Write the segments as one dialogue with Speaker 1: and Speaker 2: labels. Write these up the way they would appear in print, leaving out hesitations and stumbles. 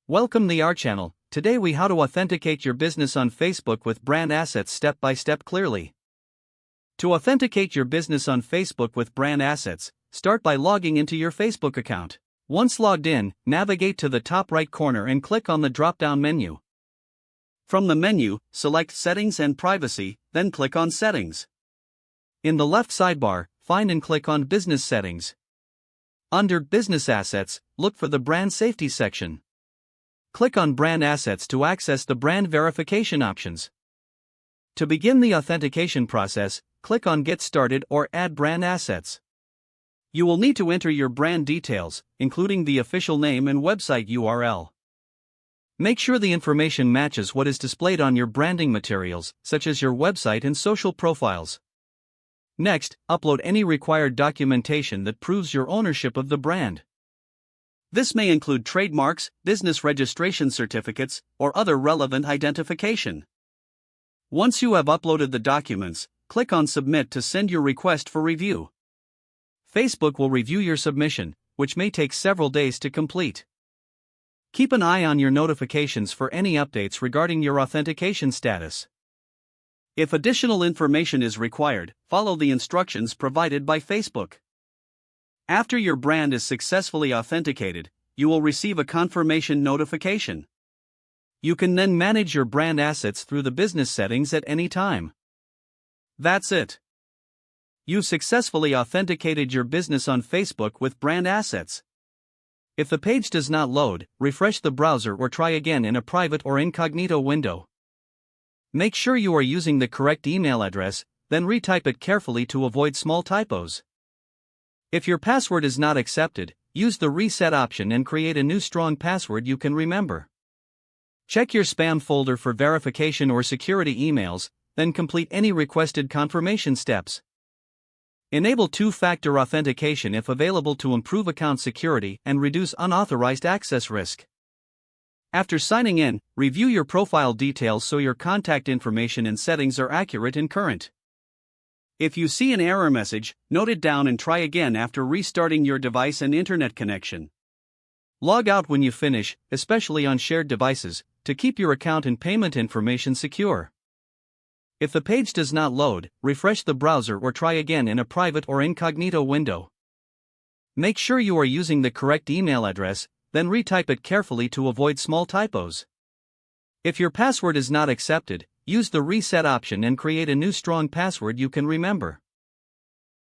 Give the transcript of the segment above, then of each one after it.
Speaker 1: Welcome to our channel. Today we how to authenticate your business on Facebook with brand assets step by step clearly. To authenticate your business on Facebook with brand assets, start by logging into your Facebook account. Once logged in, navigate to the top right corner and click on the drop-down menu. From the menu, select Settings and Privacy, then click on Settings. In the left sidebar, find and click on Business Settings. Under Business Assets, look for the Brand Safety section. Click on Brand Assets to access the brand verification options. To begin the authentication process, click on Get Started or Add Brand Assets. You will need to enter your brand details, including the official name and website URL. Make sure the information matches what is displayed on your branding materials, such as your website and social profiles. Next, upload any required documentation that proves your ownership of the brand. This may include trademarks, business registration certificates, or other relevant identification. Once you have uploaded the documents, click on Submit to send your request for review. Facebook will review your submission, which may take several days to complete. Keep an eye on your notifications for any updates regarding your authentication status. If additional information is required, follow the instructions provided by Facebook. After your brand is successfully authenticated, you will receive a confirmation notification. You can then manage your brand assets through the business settings at any time. That's it. You've successfully authenticated your business on Facebook with brand assets. If the page does not load, refresh the browser or try again in a private or incognito window. Make sure you are using the correct email address, then retype it carefully to avoid small typos. If your password is not accepted, use the reset option and create a new strong password you can remember. Check your spam folder for verification or security emails, then complete any requested confirmation steps. Enable two-factor authentication if available to improve account security and reduce unauthorized access risk. After signing in, review your profile details so your contact information and settings are accurate and current. If you see an error message, note it down and try again after restarting your device and internet connection. Log out when you finish, especially on shared devices, to keep your account and payment information secure. If the page does not load, refresh the browser or try again in a private or incognito window. Make sure you are using the correct email address, then retype it carefully to avoid small typos. If your password is not accepted, use the reset option and create a new strong password you can remember.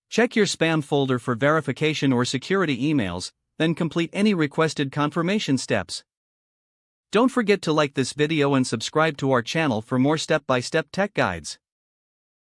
Speaker 1: Check your spam folder for verification or security emails, then complete any requested confirmation steps. Don't forget to like this video and subscribe to our channel for more step-by-step tech guides.